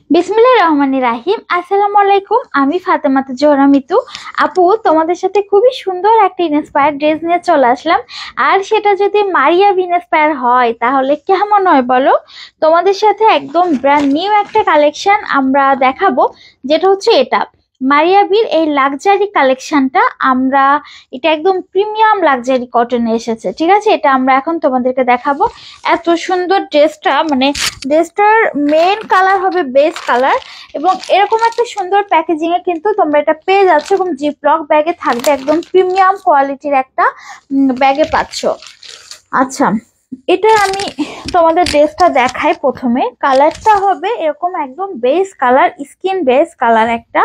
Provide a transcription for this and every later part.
বিসমিল্লাহির রহমানির রাহিম। আসসালামু আলাইকুম, আমি ফাতেমাত জোহরা মিতু। আপু, তোমাদের সাথে খুবই সুন্দর একটা ইন্সপায়ার ড্রেস নিয়ে চলে আসলাম। আর সেটা যদি মারিয়া ইন্সপায়ার হয় তাহলে কেমন হয় বলো? তোমাদের সাথে একদম ব্র্যান্ড নিউ একটা কালেকশন আমরা দেখাবো, যেটা হচ্ছে এটা মারিয়াবির এই লাক্সারি কালেকশনটা। আমরা এটা একদম প্রিমিয়াম লাক্সারি কটনে এসেছে, ঠিক আছে? এটা আমরা এখন তোমাদেরকে দেখাবো। এত সুন্দর ড্রেসটা, মানে ড্রেসটার মেইন কালার হবে বেস কালার, এবং এরকম একটা সুন্দর প্যাকেজিং এ কিন্তু তোমরা এটা পেয়ে যাচ্ছ, এবং জিপলক ব্যাগে থাকবে, একদম প্রিমিয়াম কোয়ালিটির একটা ব্যাগে পাচ্ছ। আচ্ছা, এটা আমি তোমাদের ড্রেসটা দেখাই। প্রথমে কালারটা হবে এরকম একদম base colour, skin base colour একটা,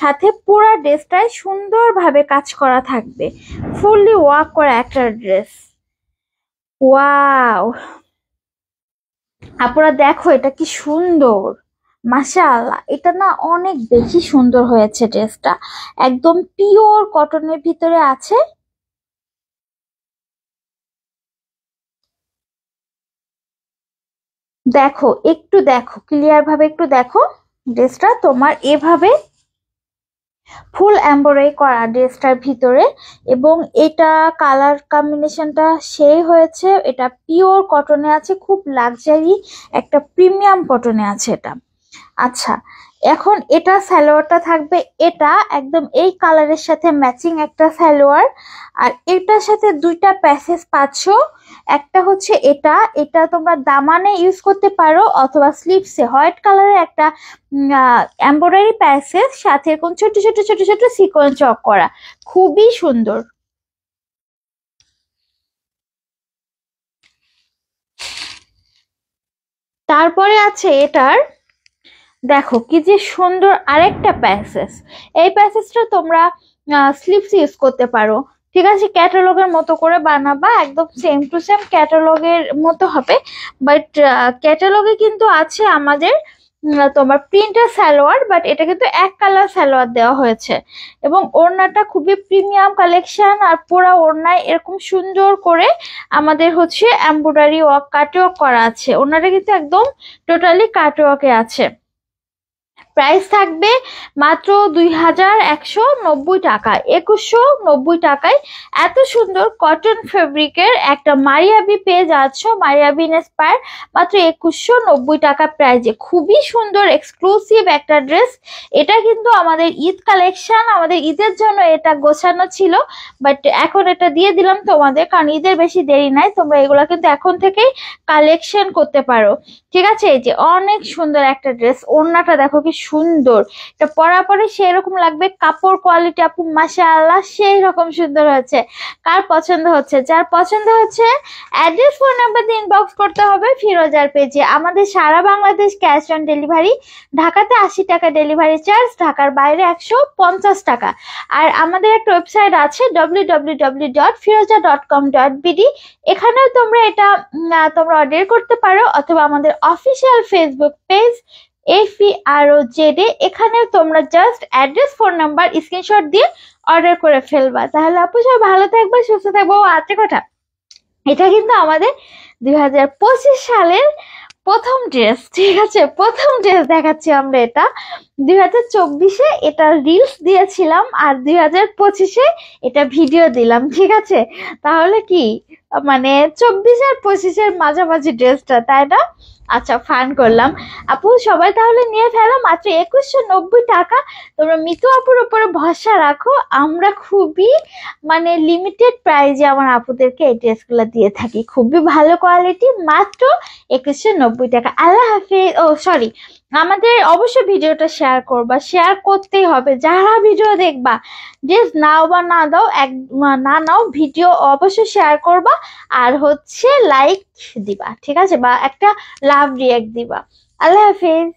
সাথে পুরো ড্রেসটায় সুন্দরভাবে কাজ করা থাকবে, ফুললি ওয়ার্ক করা একটা ড্রেস। ওয়াও, আপনারা দেখো এটা কি সুন্দর, মাশাআল্লাহ। এটা না অনেক বেশি সুন্দর হয়েছে ড্রেসটা, একদম পিওর কটনের ভিতরে আছে। দেখো, একটু দেখো ক্লিয়ার ভাবে, একটু দেখো ড্রেসটা তোমার এভাবে ফুল এমব্রয়ডারি করা ড্রেসটার ভিতরে, এবং এটা কালার কম্বিনেশনটা সেই হয়েছে। এটা পিওর কটনে আছে, খুব লাক্সারি একটা প্রিমিয়াম কটনে আছে এটা। আচ্ছা, এখন এটা সালোয়ারটা থাকবে, এটা একদম এই কালারের সাথে ম্যাচিং একটা সালোয়ার। আর এটার সাথে দুইটা প্যাসেজ পাচ্ছো। একটা হচ্ছে এটা এটা তোমরা দামানে ইউজ করতে পারো, অথবা স্লিভসে হোয়াইট কালারের একটা এমব্রয়ডারি প্যাসেজ, সাথে এরকম ছোট ছোট ছোট ছোট সিকোয়েন্স ওয়ার্ক করা, খুবই সুন্দর। তারপরে আছে এটার, দেখো কি যে সুন্দর আরেকটা প্যাসেজ। এই প্যাসেজটা তোমরা স্লিভস ইউজ করতে পারো, ঠিক আছে? ক্যাটালগের মতো করে বানাবা, একদম সেম টু সেম ক্যাটালগের মতো হবে। বাট ক্যাটালগে কিন্তু আছে আমাদের তোমার প্রিন্টার সালোয়ার, বাট এটা কিন্তু এক কালার সালোয়ার দেওয়া হয়েছে। এবং ওড়নাটা খুবই প্রিমিয়াম কালেকশন, আর পুরো ওড়নায় এরকম সুন্দর করে আমাদের হচ্ছে এমব্রয়ডারি ওয়ার্ক কাটওয়ার্ক করা আছে। ওড়নাটা কিন্তু একদম টোটালি কাটওয়ার্কে আছে। প্রাইস থাকবে মাত্র 2190 টাকা, 2190 টাকায় এত সুন্দর কটন ফেব্রিকের একটা মারিয়াবি পেয়ে যাচ্ছ। মারিয়াবি ইন্সপায়ার মাত্র 2190 টাকা প্রাইজে, খুবই সুন্দর এক্সক্লুসিভ একটা ড্রেস। এটা কিন্তু আমাদের ঈদ কালেকশন, আমাদের ঈদের জন্য এটা গোছানো ছিল, বাট এখন এটা দিয়ে দিলাম তোমাদের, কারণ ঈদের বেশি দেরি নাই। তোমরা এগুলা কিন্তু এখন থেকেই কালেকশন করতে পারো, ঠিক আছে? এই যে অনেক সুন্দর একটা ড্রেস, ওড়নাটা দেখো কি সুন্দর, এটা পরা পরে সেই রকম লাগবে। কাপড় কোয়ালিটি আপু মাশাআল্লাহ সেই রকম সুন্দর হয়েছে। কার পছন্দ হচ্ছে, যার পছন্দ হচ্ছে অ্যাড্রেস ফোন নাম্বার দিয়ে ইনবক্স করতে হবে ফিরোজার পেজে। আমাদের সারা বাংলাদেশ ক্যাশ অন ডেলিভারি, ঢাকাতে 80 টাকা ডেলিভারি চার্জ, ঢাকার বাইরে 150 টাকা। আর আমাদের একটা ওয়েবসাইট আছে www.firoza.com.bd, এখানেও তোমরা এটা তোমরা অর্ডার করতে পারো, অথবা আমাদের অফিসিয়াল ফেসবুক পেজ FEROZA, এখানেও তোমরা just address phone number screenshot দিয়ে অর্ডার করে ফেলবা। তাহলে আপু সবাই ভালো থাকবে, সুস্থ থাকবো। আরেকটা কথা, এটা কিন্তু আমাদের 2025 সালের প্রথম ড্রেস, ঠিক আছে? প্রথম ড্রেস দেখাচ্ছি আমরা। এটা 2024-এ এটা রিলস দিয়েছিলাম, আর 2025-এ এটা ভিডিও দিলাম, ঠিক আছে? তাহলে কি মানে 24 আর 25-এর মাঝামাঝি ড্রেসটা, তাই না? আচ্ছা, ফান করলাম। আপু সবাই তাহলে নিয়ে ফেলো, মাত্র 2190 টাকা। তোমরা মিতু আপুর উপরে ভরসা রাখো, আমরা খুবই মানে লিমিটেড প্রাইজে আমার আপুদেরকে এই ড্রেসগুলো দিয়ে থাকি, খুবই ভালো কোয়ালিটি, মাত্র 2190 টাকা। আল্লাহ হাফিজ। ও সরি, আমাদের অবশ্যই ভিডিওটা শেয়ার করবা, শেয়ার করতেই হবে। যারা ভিডিও দেখবা, ড্রেস নাও বা না দাও, না নাও, ভিডিও অবশ্যই শেয়ার করবা, আর হচ্ছে লাইক দিবা, ঠিক আছে? বা একটা লাভ রিয়াক্ট দিবা। আল্লাহ হাফিজ।